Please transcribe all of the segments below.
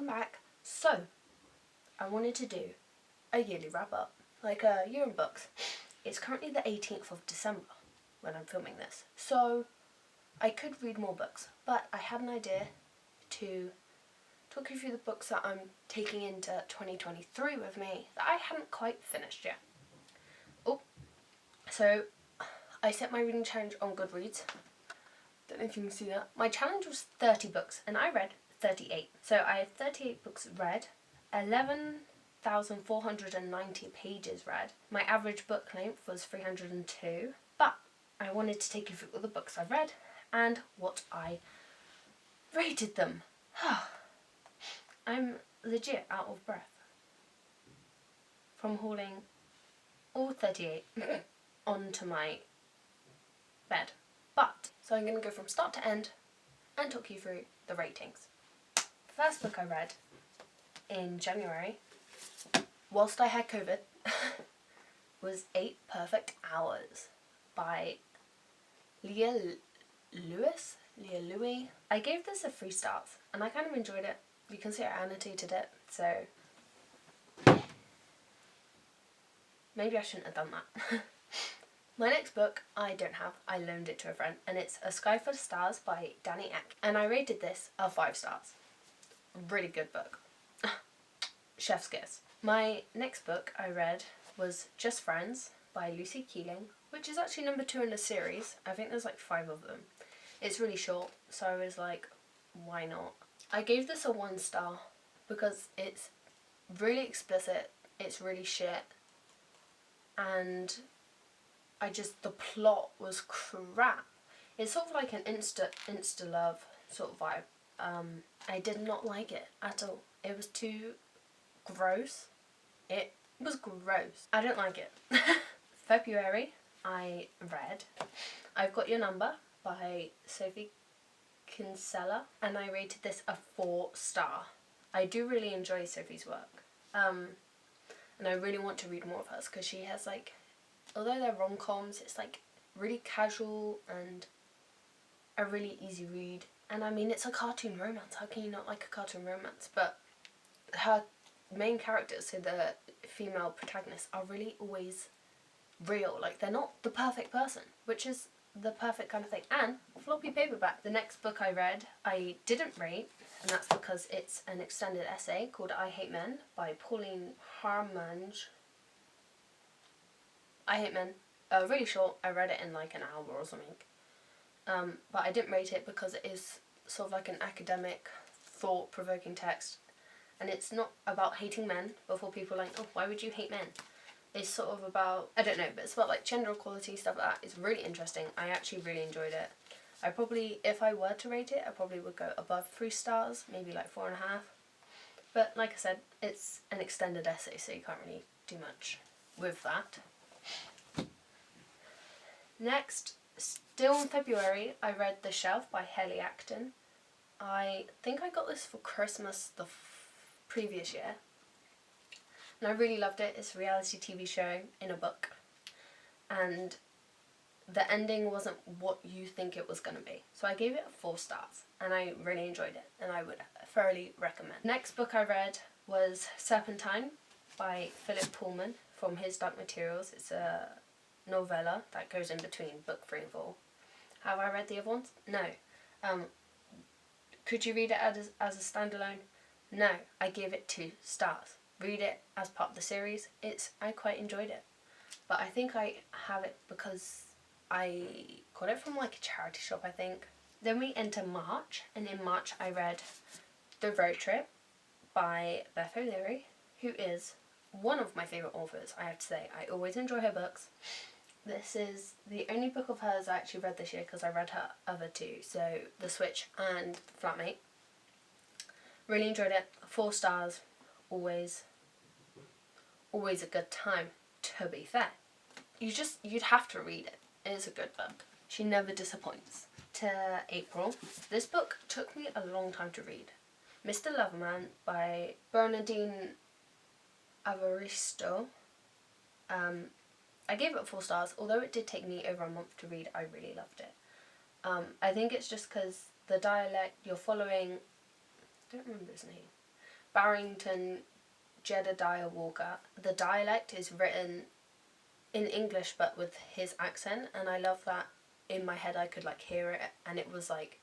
welcome back. So, I wanted to do a yearly wrap up, like a year in books. It's currently the 18th of December when I'm filming this, so I could read more books, but I had an idea to talk you through the books that I'm taking into 2023 with me that I hadn't quite finished yet. So I set my reading challenge on Goodreads. Don't know if you can see that. My challenge was 30 books and I read 38. So I have 38 books read, 11,490 pages read. My average book length was 302, but I wanted to take you through all the books I read and what I rated them. I'm legit out of breath from hauling all 38 onto my bed. So I'm going to go from start to end and talk you through the ratings. The first book I read in January, whilst I had COVID, was 8 Perfect Hours by Leah Louie. I gave this a 3 stars and I kind of enjoyed it. You can see I annotated it, so maybe I shouldn't have done that. My next book I don't have, I loaned it to a friend, and it's A Sky Full of Stars by Danny Ek, and I rated this a 5 stars. Really good book. Chef's kiss. My next book I read was Just Friends by Lucy Keeling, which is actually number 2 in the series. I think there's like 5 of them. It's really short, so I was like, why not? I gave this a 1 star because it's really explicit, it's really shit, and the plot was crap. It's sort of like an insta love sort of vibe. I did not like it at all. It was too gross. It was gross. I don't like it. February, I read I've Got Your Number by Sophie Kinsella, and I rated this a 4 star. I do really enjoy Sophie's work. And I really want to read more of hers because she has like, although they're rom-coms, it's like really casual and a really easy read. And I mean, it's a cartoon romance. How can you not like a cartoon romance? But her main characters, so the female protagonists, are really always real. Like, they're not the perfect person, which is the perfect kind of thing. And floppy paperback. The next book I read, I didn't rate, and that's because it's an extended essay called I Hate Men by Pauline Harmange. I Hate Men. Really short. I read it in like an hour or something. But I didn't rate it because it is sort of like an academic, thought-provoking text. And it's not about hating men, before people are like, oh, why would you hate men? It's sort of about, I don't know, but it's about like gender equality, stuff like that. It's really interesting. I actually really enjoyed it. I probably, if I were to rate it, I probably would go above 3 stars, maybe like 4.5. But like I said, it's an extended essay, so you can't really do much with that. Next, still in February, I read The Shelf by Haley Acton. I think I got this for Christmas the previous year. And I really loved it. It's a reality TV show in a book. And the ending wasn't what you think it was going to be. So I gave it 4 stars. And I really enjoyed it. And I would thoroughly recommend. Next book I read was Serpentine by Philip Pullman from his Dark Materials. It's a novella that goes in between book 3 and 4. Have I read the other ones? No. Could you read it as a standalone? No. I gave it 2 stars. Read it as part of the series. I quite enjoyed it. But I think I have it because I got it from like a charity shop, I think. Then we enter March, and in March I read The Road Trip by Beth O'Leary, who is one of my favourite authors, I have to say. I always enjoy her books. This is the only book of hers I actually read this year because I read her other 2, so The Switch and Flatmate. Really enjoyed it. 4 stars. Always a good time, to be fair. You'd have to read it. It is a good book. She never disappoints. To April. This book took me a long time to read. Mr. Loverman by Bernardine Evaristo. I gave it 4 stars. Although it did take me over a month to read, I really loved it. I think it's just because the dialect you're following, I don't remember his name, Barrington Jedediah Walker. The dialect is written in English but with his accent, and I love that in my head I could like hear it, and it was like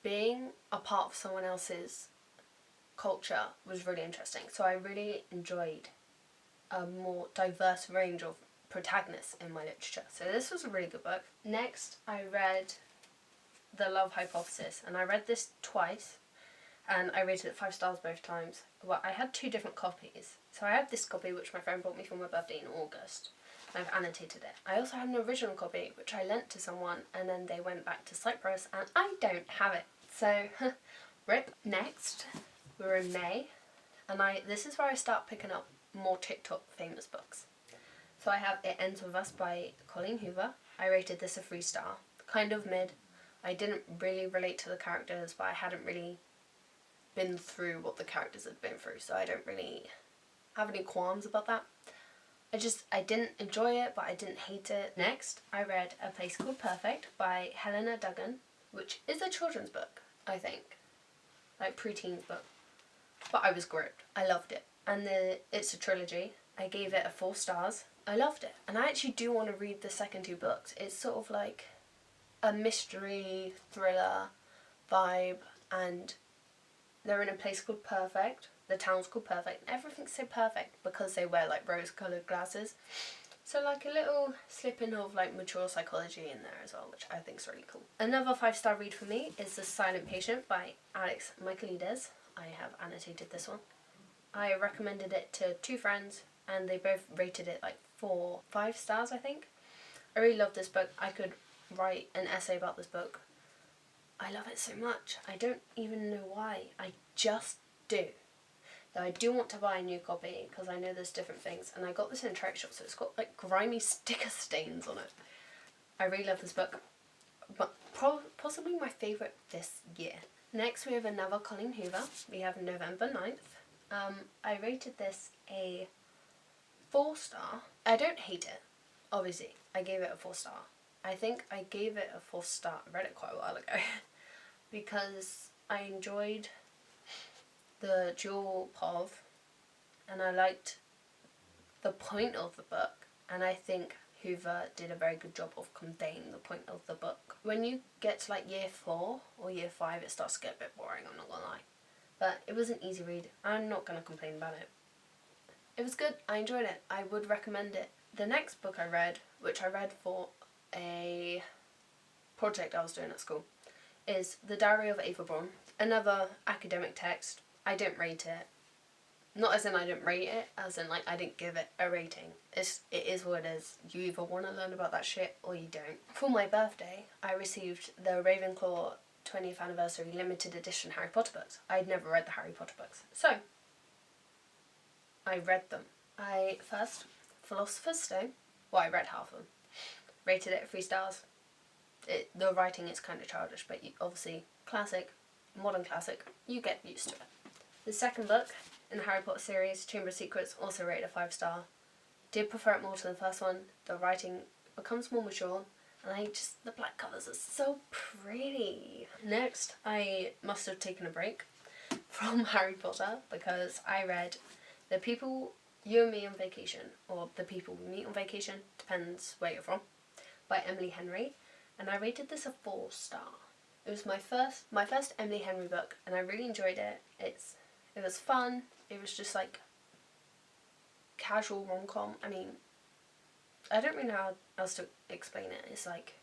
being a part of someone else's culture was really interesting. So I really enjoyed a more diverse range of protagonists in my literature. So this was a really good book. Next, I read The Love Hypothesis, and I read this twice, and I rated it 5 stars both times. Well, I had 2 different copies. So I had this copy, which my friend bought me for my birthday in August. I've annotated it. I also had an original copy, which I lent to someone, and then they went back to Cyprus, and I don't have it. So, rip. Next, we're in May, and this is where I start picking up more TikTok famous books. So I have It Ends With Us by Colleen Hoover. I rated this a 3 star. Kind of mid. I didn't really relate to the characters, but I hadn't really been through what the characters had been through, so I don't really have any qualms about that. I didn't enjoy it, but I didn't hate it. Next, I read A Place Called Perfect by Helena Duggan, which is a children's book, I think. Like preteens book. But I was gripped. I loved it. And it's a trilogy. I gave it a 4 stars. I loved it. And I actually do want to read the second 2 books. It's sort of like a mystery, thriller vibe, and they're in a place called Perfect. The town's called Perfect, and everything's so perfect because they wear like rose-coloured glasses. So like a little slip-in of like mature psychology in there as well, which I think is really cool. Another 5-star read for me is The Silent Patient by Alex Michaelides. I have annotated this one. I recommended it to 2 friends, and they both rated it like 5 stars, I think. I really love this book. I could write an essay about this book. I love it so much. I don't even know why. I just do. Though I do want to buy a new copy because I know there's different things, and I got this in a trade shop, so it's got like grimy sticker stains on it. I really love this book, but possibly my favourite this year. Next we have another Colleen Hoover. We have November 9th. I rated this a 4 star. I don't hate it, obviously. I gave it a 4 star. I think I gave it a 4 star. I read it quite a while ago because I enjoyed the dual POV, and I liked the point of the book, and I think Hoover did a very good job of conveying the point of the book. When you get to like year 4 or year 5, it starts to get a bit boring, I'm not gonna lie. But it was an easy read. I'm not gonna complain about it. It was good. I enjoyed it. I would recommend it. The next book I read, which I read for a project I was doing at school, is The Diary of Ava Braun. Another academic text. I didn't rate it. Not as in I didn't rate it, as in like I didn't give it a rating. It is what it is. You either want to learn about that shit or you don't. For my birthday, I received the Ravenclaw 20th anniversary limited edition Harry Potter books. I'd never read the Harry Potter books. So, I read them. Philosopher's Stone, well, I read half of them. Rated it 3 stars. The writing is kind of childish, but obviously classic, modern classic, you get used to it. The second book in the Harry Potter series, Chamber of Secrets, also rated a 5 star. Did prefer it more to the first one. The writing becomes more mature, and the black covers are so pretty. Next, I must have taken a break from Harry Potter because I read The People You and Me on Vacation, or The People We Meet on Vacation, depends where you're from, by Emily Henry, and I rated this a 4 star. It was my first Emily Henry book, and I really enjoyed it. It was fun. It was just like casual rom-com. I mean, I don't really know how else to explain it. It's like,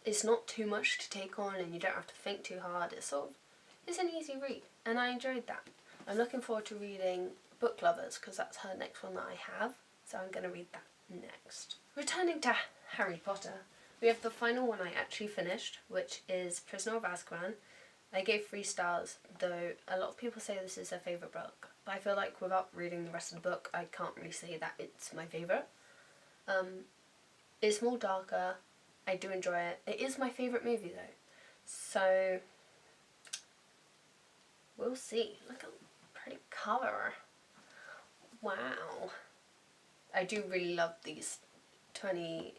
it's not too much to take on, and you don't have to think too hard. It's an easy read, and I enjoyed that. I'm looking forward to reading Book Lovers, because that's her next one that I have, so I'm going to read that next. Returning to Harry Potter, we have the final one I actually finished, which is Prisoner of Azkaban. I gave 3 stars, though a lot of people say this is their favourite book, but I feel like without reading the rest of the book, I can't really say that it's my favourite. It's more darker. I do enjoy it. It is my favourite movie, though, so we'll see. Look at the pretty cover. Wow. I do really love these 20th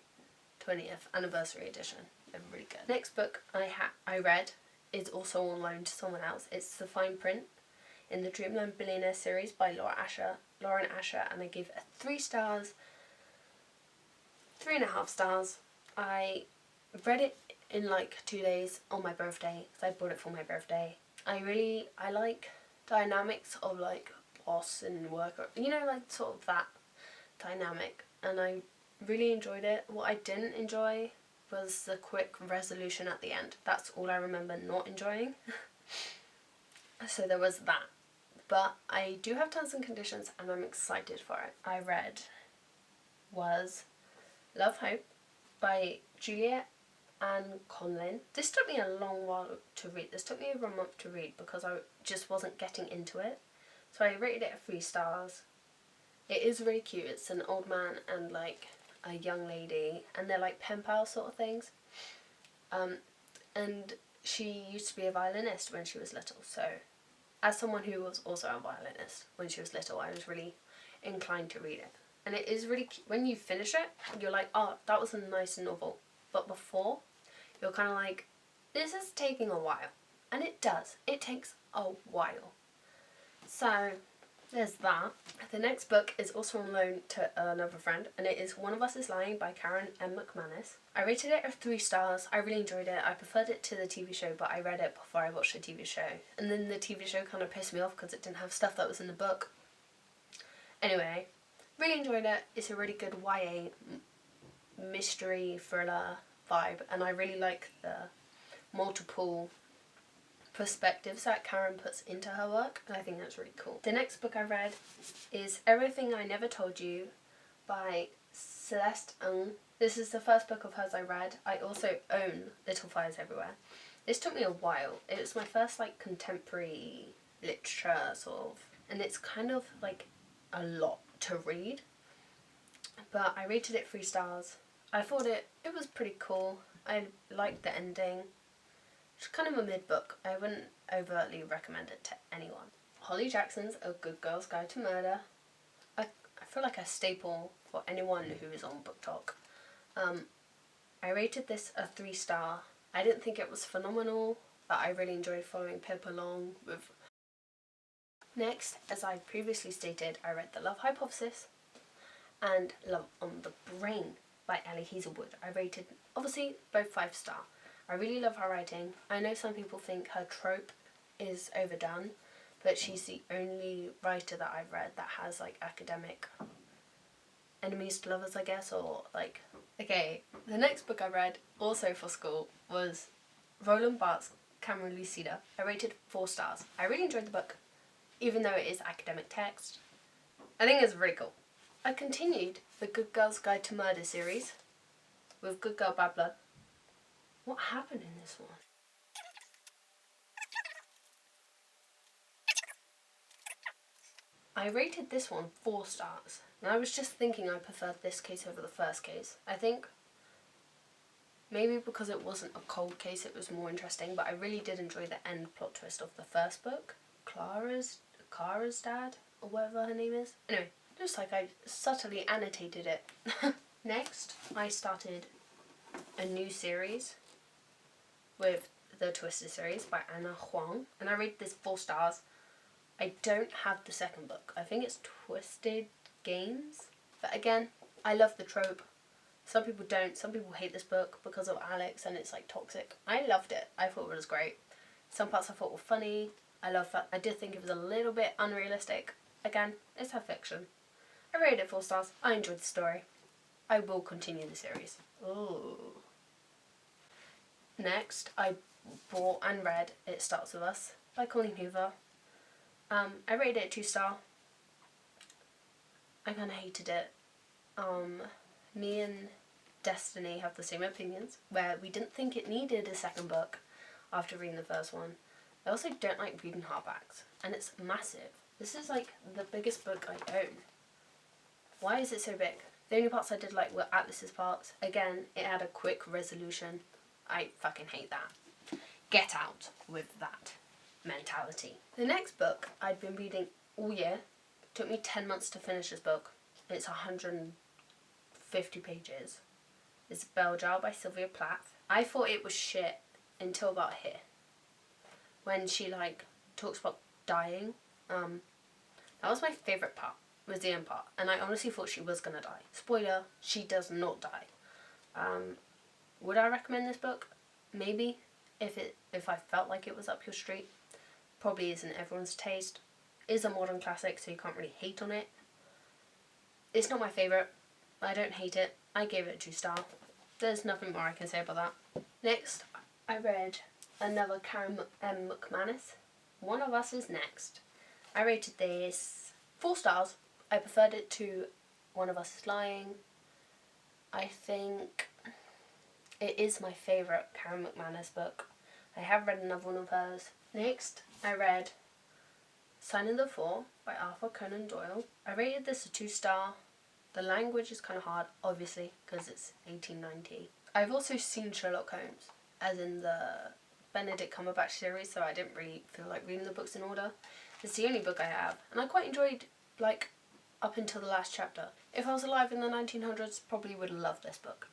anniversary edition. They're really good. Next book I read is also on loan to someone else. It's The Fine Print. in the Dreamland Billionaire series by Lauren Asher, and I gave it 3 stars, 3.5 stars. I read it in like 2 days on my birthday, because I bought it for my birthday. I like dynamics of like boss and worker, like sort of that dynamic, and I really enjoyed it. What I didn't enjoy was the quick resolution at the end. That's all I remember not enjoying. So there was that. But I do have terms and conditions, and I'm excited for it. I read was Love Hope by Juliet Anne Conlin. This took me a long while to read. This took me over a month to read because I just wasn't getting into it. So I rated it 3 stars. It is really cute. It's an old man and like a young lady, and they're like pen pal sort of things. And she used to be a violinist when she was little, so as someone who was also a violinist when she was little, I was really inclined to read it. And it is really cute. When you finish it, you're like, oh, that was a nice novel. But before, you're kind of like, this is taking a while. And it does. It takes a while. So there's that. The next book is also on loan to another friend, and it is One of Us is Lying by Karen M. McManus. I rated it 3 stars. I really enjoyed it. I preferred it to the TV show, but I read it before I watched the TV show. And then the TV show kind of pissed me off because it didn't have stuff that was in the book. Anyway, really enjoyed it. It's a really good YA mystery thriller vibe, and I really like the multiple perspectives that Karen puts into her work, and I think that's really cool. The next book I read is Everything I Never Told You by Celeste Ng. This is the first book of hers I read. I also own Little Fires Everywhere. This took me a while. It was my first like contemporary literature sort of, and it's kind of like a lot to read, but I rated it 3 stars. I thought it was pretty cool. I liked the ending. It's kind of a mid book. I wouldn't overtly recommend it to anyone. Holly Jackson's A Good Girl's Guide to Murder. I feel like a staple for anyone who is on Book Talk. I rated this 3 star. I didn't think it was phenomenal, but I really enjoyed following Pip along with. Next, as I previously stated, I read The Love Hypothesis and Love on the Brain by Ellie Hazelwood. I rated, obviously, both 5 star. I really love her writing. I know some people think her trope is overdone, but she's the only writer that I've read that has like academic enemies to lovers, I guess, or like. Okay, the next book I read, also for school, was Roland Barthes' Cameron Lucida. I rated 4 stars. I really enjoyed the book, even though it is academic text. I think it's really cool. I continued the Good Girl's Guide to Murder series with Good Girl Bad Blood. What happened in this one? I rated this one 4 stars, and I was just thinking I preferred this case over the first case. I think maybe because it wasn't a cold case it was more interesting, but I really did enjoy the end plot twist of the first book. Kara's dad, or whatever her name is. Anyway, just like I subtly annotated it. Next, I started a new series with the Twisted series by Anna Huang, and I rated this 4 stars. I don't have the second book. I think it's Twisted Games. But again, I love the trope. Some people don't. Some people hate this book because of Alex and it's like toxic. I loved it. I thought it was great. Some parts I thought were funny. I love that. I did think it was a little bit unrealistic. Again, it's her fiction. I rated it 4 stars. I enjoyed the story. I will continue the series. Ooh. Next, I bought and read It Starts With Us by Colleen Hoover. I rated it 2 star. I kind of hated it. Me and Destiny have the same opinions, where we didn't think it needed a second book after reading the first one. I also don't like reading hardbacks, and it's massive. This is like the biggest book I own. Why is it so big? The only parts I did like were Atlas's parts. Again, it had a quick resolution. I fucking hate that. Get out with that mentality. The next book I'd been reading all year. It took me 10 months to finish this book. It's 150 pages. It's Bell Jar by Sylvia Plath. I thought it was shit until about here, when she like talks about dying That was my favourite part, was the end part. And I honestly thought she was going to die. Spoiler, she does not die. Would I recommend this book? Maybe, if I felt like it was up your street. Probably isn't everyone's taste. Is a modern classic, so you can't really hate on it. It's not my favourite. I don't hate it. I gave it a 2-star. There's nothing more I can say about that. Next, I read another Karen M. McManus. One of Us Is Next. I rated this 4 stars. I preferred it to One of Us Is Lying. I think it is my favourite Karen McManus book. I have read another one of hers. Next, I read Silent the Four by Arthur Conan Doyle. I rated this a 2-star. The language is kind of hard, obviously, because it's 1890. I've also seen Sherlock Holmes, as in the Benedict Cumberbatch series, so I didn't really feel like reading the books in order. It's the only book I have, and I quite enjoyed, like, up until the last chapter. If I was alive in the 1900s, probably would have loved this book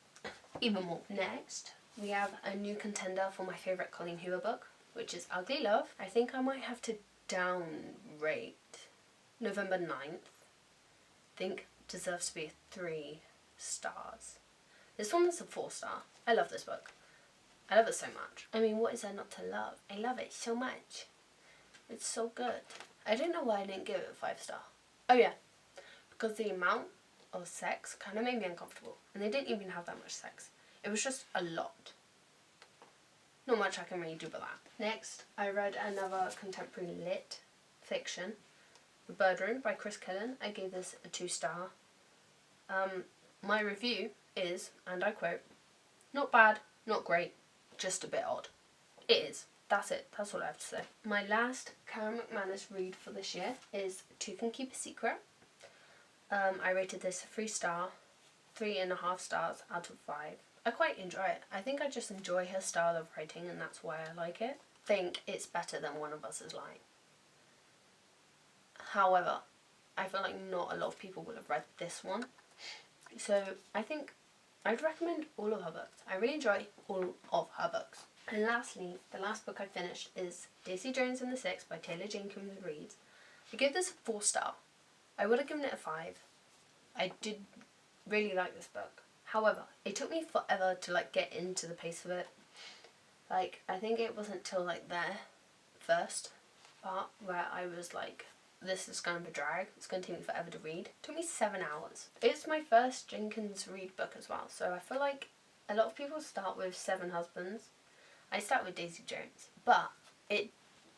even more. Next, we have a new contender for my favourite Colleen Hoover book, which is Ugly Love. I think I might have to downrate November 9th. I think deserves to be a 3 stars. This one is a 4-star. I love this book. I love it so much. I mean, what is there not to love? I love it so much. It's so good. I don't know why I didn't give it a 5-star. Oh yeah, because the amount of sex kind of made me uncomfortable. And they didn't even have that much sex. It was just a lot. Not much I can really do about that. Next, I read another contemporary lit fiction, The Bird Room by Chris Killen. I gave this a 2-star. My review is, and I quote, "Not bad, not great, just a bit odd." It is. That's it. That's all I have to say. My last Karen McManus read for this year is Two Can Keep a Secret. I rated this a 3-star, 3.5 stars out of 5. I quite enjoy it. I think I just enjoy her style of writing, and that's why I like it. I think it's better than One of Us Is Lying. However, I feel like not a lot of people will have read this one. So I think I'd recommend all of her books. I really enjoy all of her books. And lastly, the last book I finished is Daisy Jones and the Six by Taylor Jenkins Reid. I gave this a 4-star. I would have given it a 5. I did really like this book. However, it took me forever to like get into the pace of it. Like, I think it wasn't till like the first part where I was like, this is kind of a drag. It's going to take me forever to read. It took me 7 hours. It's my first Jenkins Reid book as well, so I feel like a lot of people start with Seven Husbands. I start with Daisy Jones, but it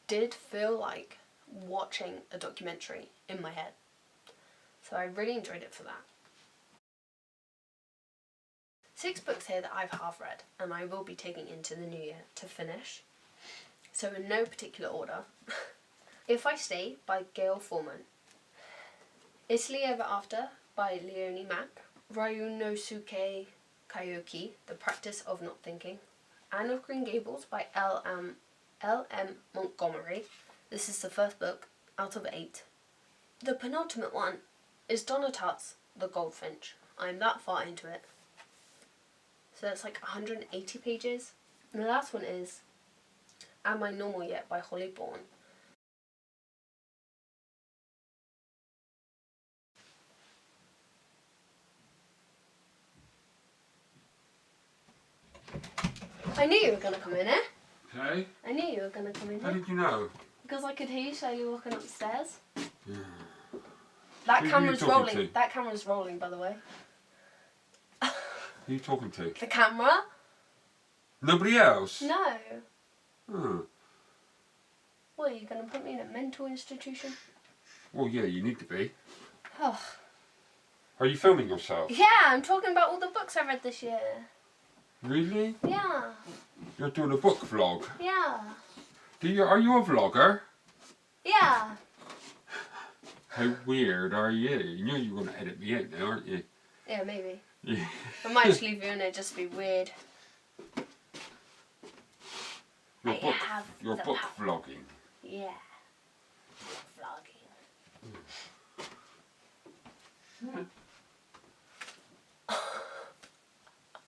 did feel like watching a documentary in my head. So I really enjoyed it for that. 6 books here that I've half read, and I will be taking into the new year to finish. So in no particular order. If I Stay by Gail Forman. Italy Ever After by Leonie Mack. Ryunosuke Kyoki, The Practice of Not Thinking. Anne of Green Gables by L.M. Montgomery. This is the first book out of 8. The penultimate one is Donna Tartt's The Goldfinch. I'm that far into it. So it's like 180 pages. And the last one is Am I Normal Yet by Holly Bourne. I knew you were going to come in here. Hey? I knew you were going to come in How here. did you know? Because I could hear you slowly walking upstairs. Yeah. That Who are you camera's talking rolling. to? That camera's rolling, by the way. Who are you talking to? The camera? Nobody else? No. Oh. What, are you going to put me in a mental institution? Well, yeah, you need to be. Oh. Are you filming yourself? Yeah, I'm talking about all the books I read this year. Really? Yeah. You're doing a book vlog? Yeah. Are you a vlogger? Yeah. How weird are you? You know you're going to edit me in now, aren't you? Yeah, maybe. Yeah. I might just leave you in it just to be weird. Your I book, have your the book power. vlogging. Yeah. Vlogging.